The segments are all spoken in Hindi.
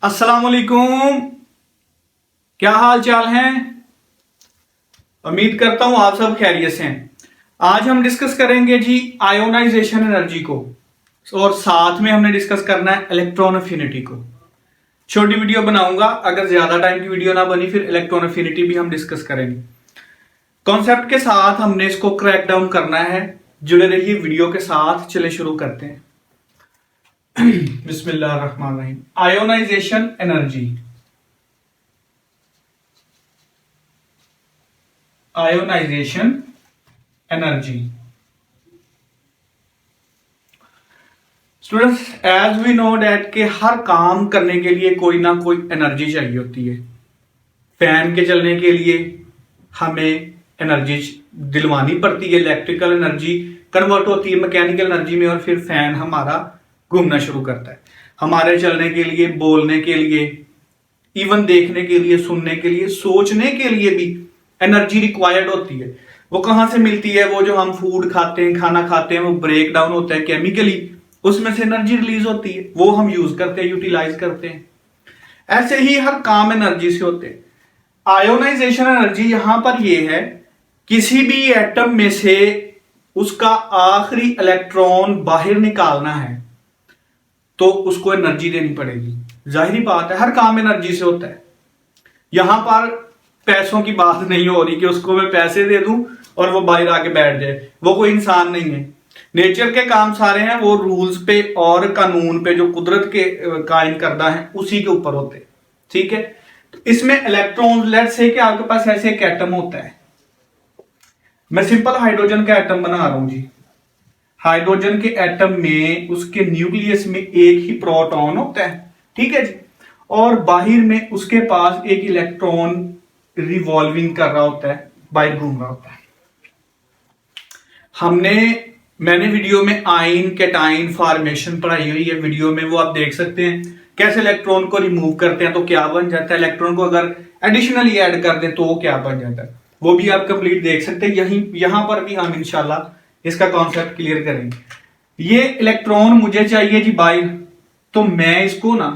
अस्सलाम वालेकुम। क्या हाल चाल हैं? उम्मीद करता हूं आप सब खैरियत से हैं। आज हम डिस्कस करेंगे जी आयोनाइजेशन एनर्जी को, और साथ में हमने डिस्कस करना है इलेक्ट्रॉन अफिनिटी को। छोटी वीडियो बनाऊंगा, अगर ज्यादा टाइम की वीडियो ना बनी फिर इलेक्ट्रॉन अफिनिटी भी हम डिस्कस करेंगे। कॉन्सेप्ट के साथ हमने इसको क्रैक डाउन करना है। जुड़े रहिए वीडियो के साथ। चले शुरू करते हैं। बिस्मिल्लाहिर्रहमानिर्रहीम। Ionization energy. Ionization energy students, as we know that के हर काम करने के लिए कोई ना कोई एनर्जी चाहिए होती है। फैन के चलने के लिए हमें एनर्जी दिलवानी पड़ती है, इलेक्ट्रिकल एनर्जी कन्वर्ट होती है मैकेनिकल एनर्जी में, और फिर फैन हमारा घूमना शुरू करता है। हमारे चलने के लिए, बोलने के लिए, इवन देखने के लिए, सुनने के लिए, सोचने के लिए भी एनर्जी रिक्वायर्ड होती है। वो कहां से मिलती है? वो जो हम फूड खाते हैं, खाना खाते हैं, वो ब्रेक डाउन होता है केमिकली, उसमें से एनर्जी रिलीज होती है, वो हम यूज करते हैं, यूटिलाइज करते हैं। ऐसे ही हर काम एनर्जी से होते हैं। आयोनाइजेशन एनर्जी यहां पर ये है, किसी भी एटम में से उसका आखिरी इलेक्ट्रॉन बाहर निकालना है तो उसको एनर्जी देनी पड़ेगी। जाहिर बात है, हर काम एनर्जी से होता है। यहां पर पैसों की बात नहीं हो रही कि उसको मैं पैसे दे दूं और वो बाहर आके बैठ जाए। वो कोई इंसान नहीं है। नेचर के काम सारे हैं वो रूल्स पे और कानून पे, जो कुदरत के कायम करदा है, उसी के ऊपर होते हैं। ठीक है, तो इसमें इलेक्ट्रॉन, लेट्स से कि आपके पास ऐसे एक एटम होता है। मैं सिंपल हाइड्रोजन का एटम बना रहा हूं जी। हाइड्रोजन के एटम में उसके न्यूक्लियस में एक ही प्रोटॉन होता है, ठीक है जी, और बाहर में उसके पास एक इलेक्ट्रॉन रिवॉल्विंग कर रहा होता है, बाहर घूम रहा होता है। मैंने वीडियो में आयन कैटायन फॉर्मेशन पढ़ाई हुई है, वीडियो में वो आप देख सकते हैं कैसे इलेक्ट्रॉन को रिमूव करते हैं तो क्या बन जाता है, इलेक्ट्रॉन को अगर एडिशनली ऐड कर दें तो क्या बन जाता है, वो भी आप कंप्लीट देख सकते हैं। यहां पर भी हम इंशाल्लाह इसका कॉन्सेप्ट क्लियर करेंगे। ये इलेक्ट्रॉन मुझे चाहिए जी बाहर, तो मैं इसको ना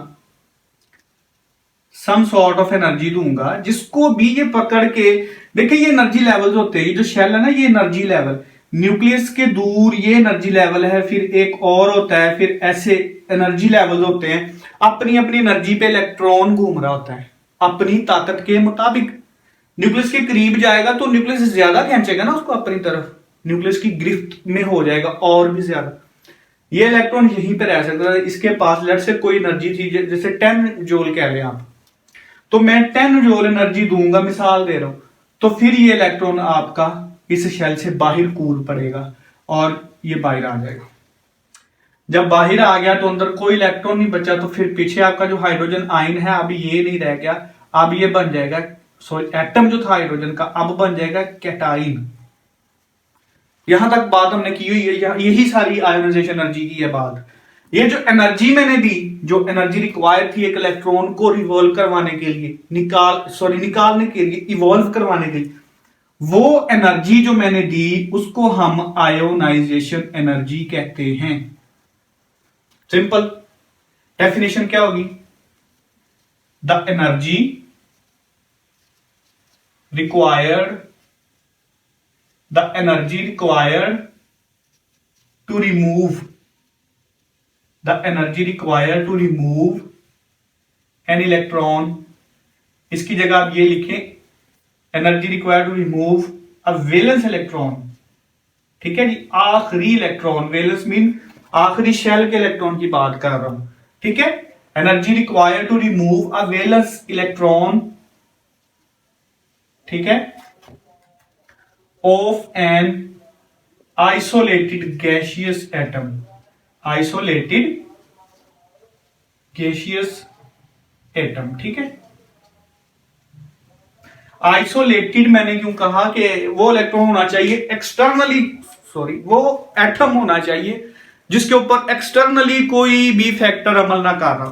सम सॉर्ट ऑफ एनर्जी दूंगा, जिसको भी ये पकड़ के, देखिए ये एनर्जी लेवल्स होते हैं। ये जो शेल है ना, ये एनर्जी लेवल, न्यूक्लियस के दूर ये एनर्जी लेवल है, फिर एक और होता है, फिर ऐसे एनर्जी लेवल होते हैं। अपनी अपनी एनर्जी पे इलेक्ट्रॉन घूम रहा होता है अपनी ताकत के मुताबिक। न्यूक्लियस के करीब जाएगा तो न्यूक्लियस ज्यादा खींचेगा ना उसको अपनी तरफ, न्यूक्लियस की गिरफ्त में हो जाएगा और भी ज्यादा। ये इलेक्ट्रॉन यहीं पे रह सकता है। इसके पास लेट से कोई एनर्जी थी, जैसे 10 जूल कह लें आप, तो मैं 10 जूल एनर्जी दूंगा, मिसाल दे रहा हूं, तो फिर ये इलेक्ट्रॉन आपका इस शेल से बाहर कूद पड़ेगा और ये बाहर आ जाएगा। जब बाहर आ गया तो अंदर कोई इलेक्ट्रॉन नहीं बचा, तो फिर पीछे आपका जो हाइड्रोजन आयन है, अब ये नहीं रह गया, अब ये बन जाएगा, सॉरी एटम जो था हाइड्रोजन का अब बन जाएगा कैटाइन। यहां तक बात हमने की हुई है, यही सारी आयोनाइजेशन एनर्जी की है बात। ये जो एनर्जी मैंने दी, जो एनर्जी रिक्वायर्ड थी एक इलेक्ट्रॉन को रिवॉल्व करवाने के लिए, निकालने के लिए, इवॉल्व करवाने के लिए, वो एनर्जी जो मैंने दी उसको हम आयोनाइजेशन एनर्जी कहते हैं। सिंपल डेफिनेशन क्या होगी? The energy required to remove an electron। इसकी जगह आप ये लिखें, energy required to remove a valence electron. ठीक है जी, आखिरी इलेक्ट्रॉन, वैलेंस मीन आखिरी शेल के इलेक्ट्रॉन की बात कर रहा हूं। ठीक है, energy required to remove a valence electron, ठीक है, of an isolated gaseous atom। ठीक है। आइसोलेटेड मैंने क्यों कहा कि वो इलेक्ट्रॉन होना चाहिए एक्सटर्नली, वो एटम होना चाहिए जिसके ऊपर एक्सटर्नली कोई भी फैक्टर अमल ना कर रहा।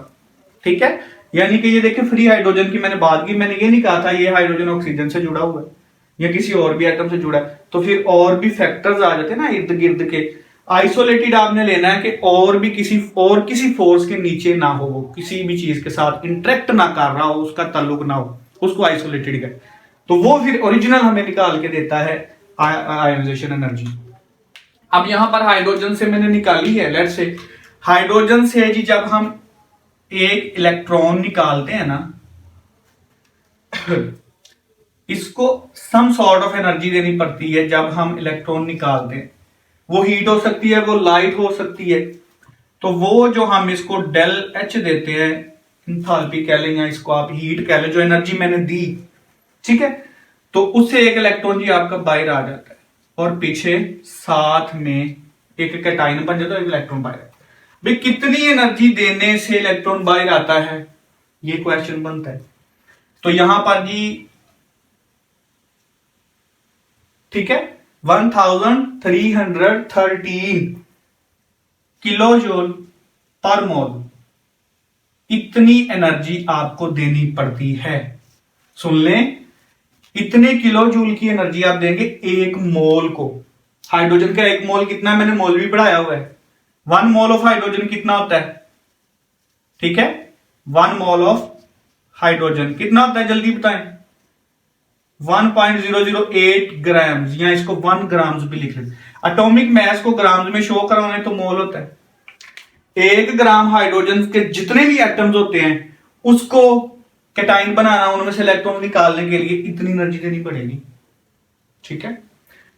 ठीक है, यानी कि ये देखिए फ्री हाइड्रोजन की मैंने बात की, मैंने ये नहीं कहा था ये हाइड्रोजन ऑक्सीजन से जुड़ा हुआ है या किसी और भी एटम से जुड़ा है, तो फिर और भी फैक्टर्स आ जाते हैं ना इर्द गिर्द के। आइसोलेटेड आपने लेना है कि और किसी फोर्स के नीचे ना हो, वो किसी भी चीज के साथ इंटरेक्ट ना कर रहा हो, उसका ताल्लुक ना हो, उसको आइसोलेटेड कहे। तो वो फिर ओरिजिनल हमें निकाल के देता है आयोनाइजेशन एनर्जी। अब यहां पर हाइड्रोजन से मैंने निकाली है, लेट्स से हाइड्रोजन से जी जब हम एक इलेक्ट्रॉन निकालते हैं ना इसको सम सॉर्ट ऑफ एनर्जी देनी पड़ती है। जब हम इलेक्ट्रॉन निकालते हैं, वो हीट हो सकती है, वो लाइट हो सकती है, तो वो जो हम इसको डेल एच देते हैं, इंथैल्पी कह लें या इसको आप हीट कह लें, जो एनर्जी मैंने दी, ठीक है, तो उससे एक इलेक्ट्रॉन जी आपका बाहर आ जाता है और पीछे साथ में एक कैटायन बन जाता है, एक इलेक्ट्रॉन बाहर आता है। भाई कितनी एनर्जी देने से इलेक्ट्रॉन बाहर आता है, ये क्वेश्चन बनता है। तो यहां पर जी ठीक है 1313 किलो जूल पर मोल इतनी एनर्जी आपको देनी पड़ती है। सुन लें, इतने किलो जूल की एनर्जी आप देंगे एक मोल को। हाइड्रोजन का एक मोल कितना, मैंने मोल भी बढ़ाया हुआ है। 1 मोल ऑफ हाइड्रोजन कितना होता है, ठीक है, 1 मोल ऑफ हाइड्रोजन कितना होता है, जल्दी बताएं। 1.008 ग्राम्स, या इसको 1 ग्राम्स भी लिख लेते। एटॉमिक मास को ग्राम्स में शो कराना है तो मोल होता है। 1 ग्राम हाइड्रोजन के जितने भी एटम्स होते हैं उसको कैटायन बनाना, उनमें से इलेक्ट्रॉन निकालने के लिए इतनी एनर्जी देनी पड़ेगी, ठीक है।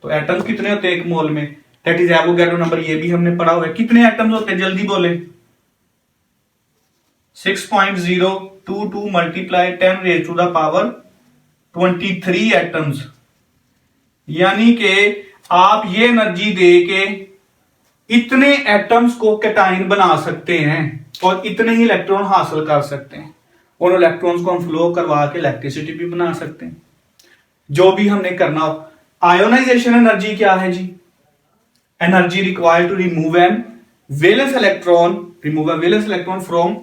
तो एटम्स कितने होते हैं एक मोल में, दैट इज एवोगैड्रो नंबर, ये भी हमने पढ़ा हुआ है। कितने एटम्स होते हैं, जल्दी बोले। 6.022 multiply 10 raise to the power 23 atoms. यानी कि आप ये एनर्जी दे के इतने एटम्स को कैटायन बना सकते हैं और इतने ही इलेक्ट्रॉन हासिल कर सकते हैं। उन इलेक्ट्रॉन्स को हम फ्लो करवा के इलेक्ट्रिसिटी भी बना सकते हैं, जो भी हमने करना हो। आयोनाइजेशन एनर्जी क्या है जी, energy required to remove an valence electron from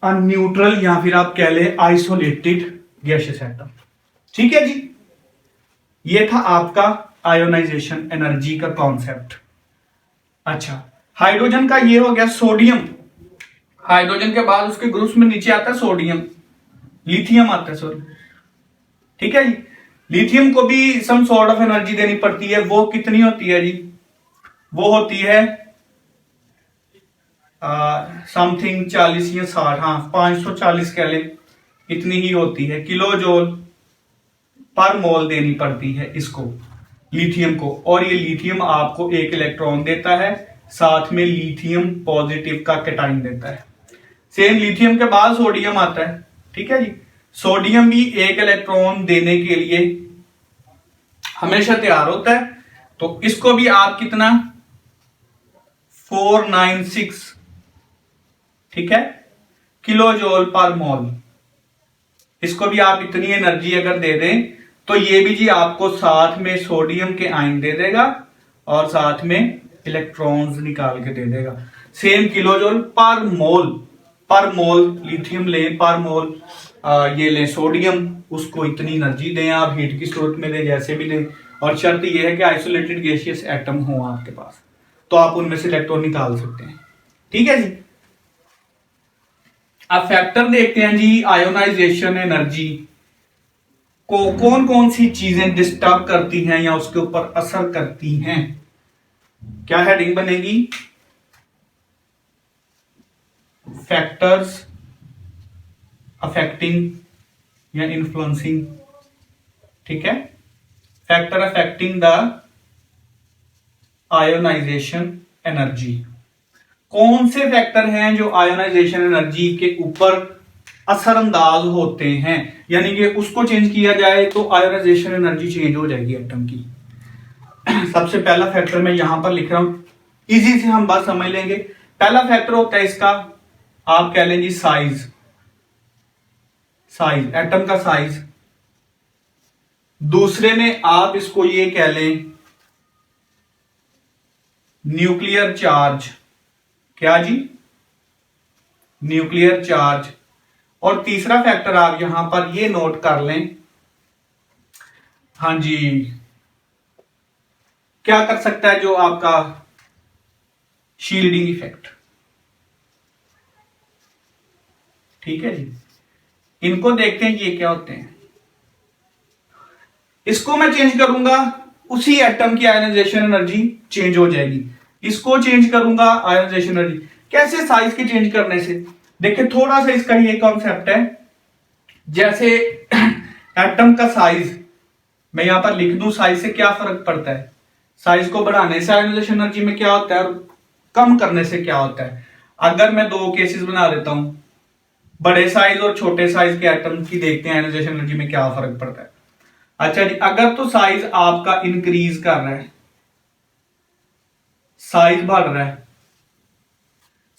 neutral, या फिर आप कह ले आइसोलेटेड गैसियस एटम, ठीक है जी। ये था आपका आयोनाइजेशन एनर्जी का कॉन्सेप्ट। अच्छा, हाइड्रोजन का ये हो गया सोडियम। हाइड्रोजन के बाद उसके ग्रुप्स में नीचे आता है सोडियम, लिथियम आता है, सॉरी, ठीक है जी। लिथियम को भी सम सॉर्ट ऑफ एनर्जी देनी पड़ती है। वो कितनी होती है जी, वो होती है समथिंग 40 या 60, हाँ 540 कह ले, इतनी ही होती है किलो जूल पर मोल देनी पड़ती है इसको, लिथियम को। और ये लिथियम आपको एक इलेक्ट्रॉन देता है, साथ में लिथियम पॉजिटिव का कैटायन देता है। सेम लिथियम के बाद सोडियम आता है, ठीक है जी। सोडियम भी एक इलेक्ट्रॉन देने के लिए हमेशा तैयार होता है। तो इसको भी आप कितना 496, ठीक है, किलो जूल पर मोल, इसको भी आप इतनी एनर्जी अगर दे दें तो ये भी जी आपको साथ में सोडियम के आयन दे देगा और साथ में इलेक्ट्रॉन्स निकाल के दे देगा। सेम किलो जूल पर मोल लिथियम ले, पर मोल ये ले सोडियम, उसको इतनी एनर्जी दें आप, हीट की सूरत में दें, जैसे भी दें। और शर्त यह है कि आइसोलेटेड गैसियस एटम हो आपके पास, तो आप उनमें से इलेक्ट्रॉन निकाल सकते हैं, ठीक है जी। अब फैक्टर देखते हैं जी आयोनाइजेशन एनर्जी को कौन कौन सी चीजें डिस्टर्ब करती हैं या उसके ऊपर असर करती हैं। क्या हेडिंग बनेगी, फैक्टर्स अफेक्टिंग या इन्फ्लुएंसिंग, ठीक है, factor affecting the ionization energy. कौन से फैक्टर हैं जो आयोनाइजेशन एनर्जी के ऊपर असरअंदाज होते हैं, यानी कि उसको चेंज किया जाए तो आयोनाइजेशन एनर्जी चेंज हो जाएगी एटम की। सबसे पहला फैक्टर मैं यहां पर लिख रहा हूं, इजी से हम बात समझ लेंगे। पहला फैक्टर होता है इसका, आप कह लें जी साइज एटम का साइज। दूसरे में आप इसको ये कह लें न्यूक्लियर चार्ज, क्या जी, न्यूक्लियर चार्ज। और तीसरा फैक्टर आप यहां पर ये नोट कर लें, हाँ जी, क्या कर सकता है जो आपका शील्डिंग इफेक्ट। ठीक है जी, इनको देखते हैं ये क्या होते हैं। इसको मैं चेंज करूंगा, उसी एटम की आयोनाइजेशन एनर्जी चेंज हो जाएगी। इसको चेंज करूंगा, आयोनाइजेशन एनर्जी कैसे, साइज के चेंज करने से। देखिए थोड़ा सा इसका ये कॉन्सेप्ट है, जैसे एटम का साइज मैं यहां पर लिख दूं, साइज से क्या फर्क पड़ता है। साइज को बढ़ाने से आयोनाइजेशन एनर्जी में क्या होता है और कम करने से क्या होता है। अगर मैं दो केसेस बना देता हूं, बड़े साइज और छोटे साइज के एटम की, देखते हैं आयोनाइजेशन एनर्जी में क्या फर्क पड़ता है। अच्छा जी, अगर तो साइज आपका इंक्रीज कर रहा है, साइज बढ़ रहा है,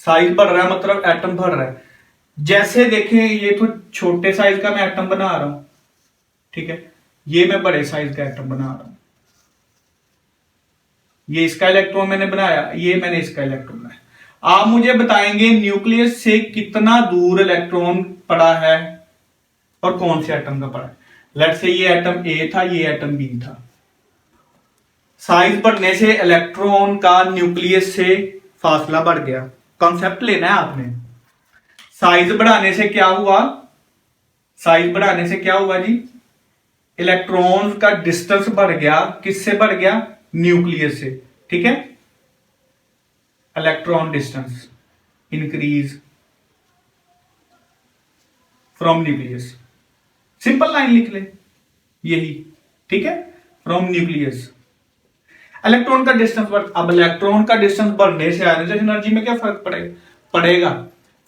साइज बढ़ रहा है मतलब एटम बढ़ रहा है। जैसे देखें ये तो छोटे साइज का मैं एटम बना रहा हूं, ठीक है, ये मैं बड़े साइज का एटम बना रहा हूं। ये इसका इलेक्ट्रॉन मैंने बनाया, ये मैंने इसका इलेक्ट्रॉन बनाया। आप मुझे बताएंगे न्यूक्लियस से कितना दूर इलेक्ट्रॉन पड़ा है और कौन से एटम का पड़ा है। लेट्स से ये एटम ए था, ये एटम बी था। साइज बढ़ने से इलेक्ट्रॉन का न्यूक्लियस से फासला बढ़ गया। कॉन्सेप्ट लेना है आपने। साइज बढ़ाने से क्या हुआ, साइज बढ़ाने से क्या हुआ जी, इलेक्ट्रॉन का डिस्टेंस बढ़ गया। किससे बढ़ गया, न्यूक्लियस से। ठीक है, electron distance increase from nucleus. Simple line लिख ले यही, ठीक है, फ्रॉम न्यूक्लियस इलेक्ट्रॉन का डिस्टेंस बढ़। अब इलेक्ट्रॉन का डिस्टेंस बढ़ने से आयोनाइजेशन एनर्जी में क्या फर्क पड़ेगा,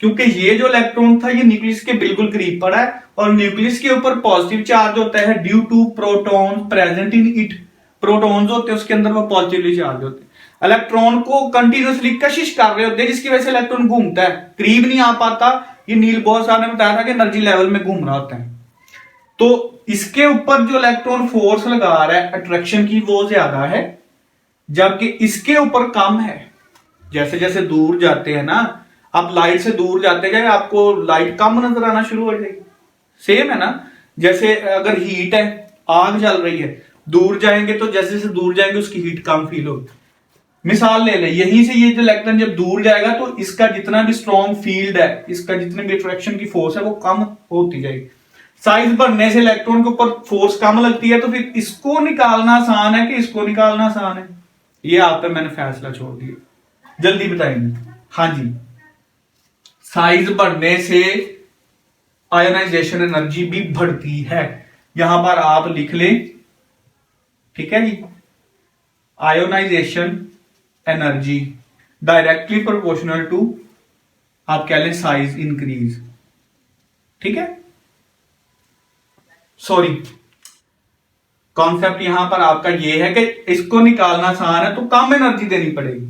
क्योंकि ये जो इलेक्ट्रॉन था ये न्यूक्लियस के बिल्कुल करीब पड़ा है और न्यूक्लियस के ऊपर पॉजिटिव चार्ज होता है due to proton present in it. Protons होते हैं उसके अंदर, वो पॉजिटिवली चार्ज होते हैं। इलेक्ट्रॉन को कंटिन्यूसली कशिश कर रहे होते हैं, जिसकी वजह से इलेक्ट्रॉन घूमता है, करीब नहीं आ पाता। ये नील बोहर साहब ने बताया था कि एनर्जी लेवल में घूम रहा होता है। तो इसके ऊपर जो इलेक्ट्रॉन फोर्स लगा रहा है अट्रैक्शन की, वो ज्यादा है, जबकि इसके ऊपर कम है। जैसे जैसे दूर जाते हैं ना, आप लाइट से दूर जाते गए, आपको लाइट कम नजर आना शुरू हो जाएगी। सेम है ना, जैसे अगर हीट है, आग जल रही है, दूर जाएंगे तो जैसे जैसे दूर जाएंगे उसकी हीट कम फील होगी। मिसाल ले ले, यहीं से ये जो इलेक्ट्रॉन जब दूर जाएगा तो इसका जितना भी स्ट्रॉन्ग फील्ड है, इसका जितने भी अट्रैक्शन की फोर्स है वो कम होती जाएगी। साइज बढ़ने से इलेक्ट्रॉन के ऊपर फोर्स कम लगती है, तो फिर इसको निकालना आसान है कि इसको निकालना आसान है, ये आप पे मैंने फैसला छोड़ दिया। जल्दी बताएंगे। हाँ जी, साइज बढ़ने से आयोनाइजेशन एनर्जी भी बढ़ती है। यहां पर आप लिख लें, ठीक है जी, ionization energy directly proportional to, आप कह लें साइज इंक्रीज। ठीक है, सॉरी, कॉन्सेप्ट यहां पर आपका यह है कि इसको निकालना आसान है तो कम एनर्जी देनी पड़ेगी,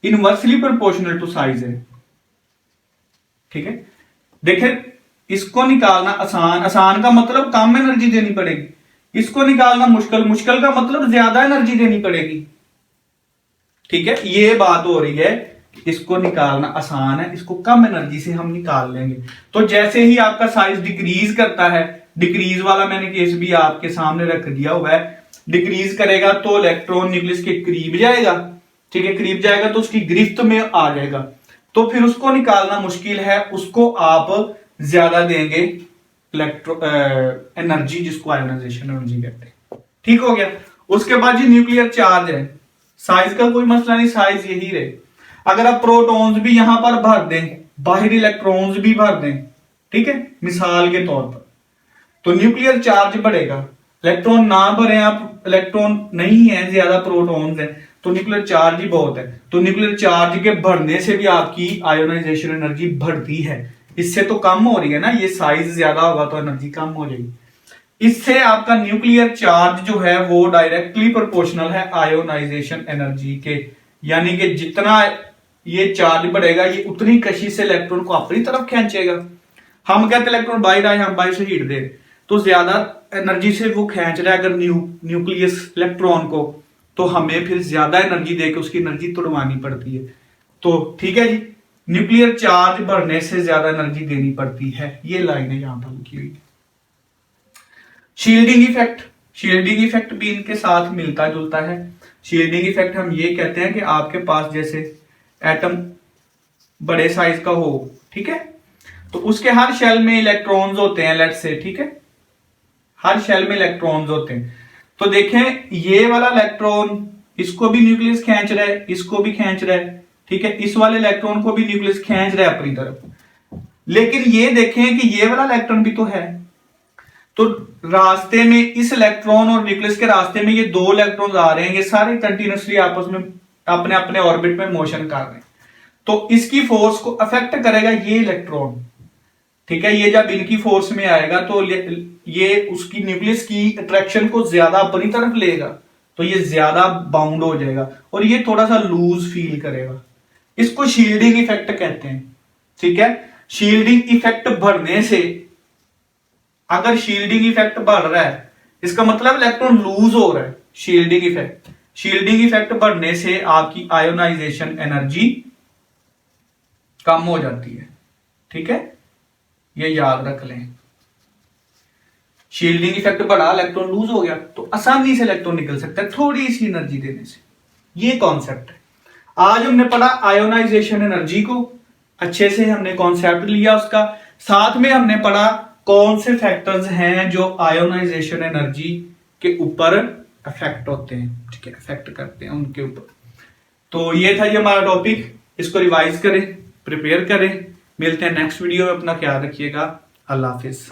इनवर्सली प्रोपोर्शनल टू साइज है। ठीक है, देखिए इसको निकालना आसान, आसान का मतलब कम एनर्जी देनी पड़ेगी, इसको निकालना मुश्किल, मुश्किल का मतलब ज्यादा एनर्जी देनी पड़ेगी। ठीक है, ये बात हो रही है, इसको निकालना आसान है, इसको कम एनर्जी से हम निकाल लेंगे। तो जैसे ही आपका साइज डिक्रीज करता है, डिक्रीज वाला मैंने केस भी आपके सामने रख दिया हुआ है, डिक्रीज करेगा तो इलेक्ट्रॉन न्यूक्लियस के करीब जाएगा। ठीक है, करीब जाएगा तो उसकी गिरफ्त में आ जाएगा, तो फिर उसको निकालना मुश्किल है, उसको आप ज्यादा देंगे इलेक्ट्रो एनर्जी, जिसको आयोनाइजेशन एनर्जी कहते हैं। ठीक हो गया। उसके बाद जी न्यूक्लियर चार्ज है, साइज का कोई मसला नहीं, साइज यही रहे। अगर आप प्रोटॉन्स भी यहां पर भर दें, बाहरी इलेक्ट्रॉन्स भी भर दें, ठीक है, मिसाल के तौर पर, तो न्यूक्लियर चार्ज बढ़ेगा। इलेक्ट्रॉन ना भरे आप, इलेक्ट्रॉन नहीं है, ज्यादा प्रोटॉन्स है, तो न्यूक्लियर चार्ज ही बहुत है। तो न्यूक्लियर चार्ज के बढ़ने से भी आपकी आयोनाइजेशन एनर्जी बढ़ती है। इससे तो कम हो रही है ना, ये साइज ज्यादा होगा तो एनर्जी कम हो जाएगी। इससे आपका न्यूक्लियर चार्ज जो है वो डायरेक्टली प्रोपोर्शनल है आयोनाइजेशन एनर्जी के, यानी कि जितना ये चार्ज बढ़ेगा ये उतनी कशिश से इलेक्ट्रॉन को अपनी तरफ खींचेगा। हम कहते हैं इलेक्ट्रॉन बाहर आए, हम बाहर से हीट दे, तो ज्यादा एनर्जी से वो खींच रहा है अगर न्यूक्लियस इलेक्ट्रॉन को, तो हमें फिर ज्यादा एनर्जी देकर उसकी एनर्जी तोड़वानी पड़ती है। तो ठीक है जी, न्यूक्लियर चार्ज बढ़ने से ज्यादा एनर्जी देनी पड़ती है, ये लाइन है यहां पर लिखी हुई। शील्डिंग इफेक्ट, शील्डिंग इफेक्ट भी इनके साथ मिलता जुलता है। शील्डिंग इफेक्ट हम ये कहते हैं कि आपके पास जैसे एटम बड़े साइज का हो, ठीक है, तो उसके हर शेल में इलेक्ट्रॉन्स होते हैं, लेट्स से, ठीक है, हर शेल में इलेक्ट्रॉन्स होते हैं। तो देखें ये वाला इलेक्ट्रॉन इसको भी न्यूक्लियस खींच रहा है, इसको भी खींच रहा है, ठीक है, इस वाले इलेक्ट्रॉन को भी न्यूक्लियस खींच रहा है अपनी तरफ। लेकिन ये देखें कि ये वाला इलेक्ट्रॉन भी तो है, तो रास्ते में इस इलेक्ट्रॉन और न्यूक्लियस के रास्ते में ये दो इलेक्ट्रॉन्स आ रहे हैं, ये सारे कंटिन्यूसली आपस में अपने अपने ऑर्बिट में मोशन कर रहे हैं, तो इसकी फोर्स को अफेक्ट करेगा ये इलेक्ट्रॉन, ठीक है। ये जब इनकी फोर्स में आएगा तो ये उसकी न्यूक्लियस की अट्रैक्शन को ज्यादा अपनी तरफ लेगा, तो ये ज्यादा बाउंड हो जाएगा और ये थोड़ा सा लूज फील करेगा। इसको शील्डिंग इफेक्ट कहते हैं, ठीक है। शील्डिंग इफेक्ट बढ़ने से, अगर शील्डिंग इफेक्ट बढ़ रहा है इसका मतलब इलेक्ट्रॉन लूज हो रहा है। शील्डिंग इफेक्ट बढ़ने से आपकी आयोनाइजेशन एनर्जी कम हो जाती है, ठीक है, ये याद रख लें। शील्डिंग इफेक्ट बढ़ा, इलेक्ट्रॉन लूज हो गया, तो आसानी से इलेक्ट्रॉन निकल सकता है थोड़ी सी एनर्जी देने से। ये कॉन्सेप्ट है। आज हमने पढ़ा आयोनाइजेशन एनर्जी को, अच्छे से हमने कॉन्सेप्ट लिया उसका, साथ में हमने पढ़ा कौन से फैक्टर्स हैं जो आयोनाइजेशन एनर्जी के ऊपर अफेक्ट होते हैं, ठीक है, अफेक्ट करते हैं उनके ऊपर। तो ये था ये हमारा टॉपिक, इसको रिवाइज करें, प्रिपेयर करें। मिलते हैं नेक्स्ट वीडियो में, अपना ख्याल रखिएगा, अल्लाह हाफिज।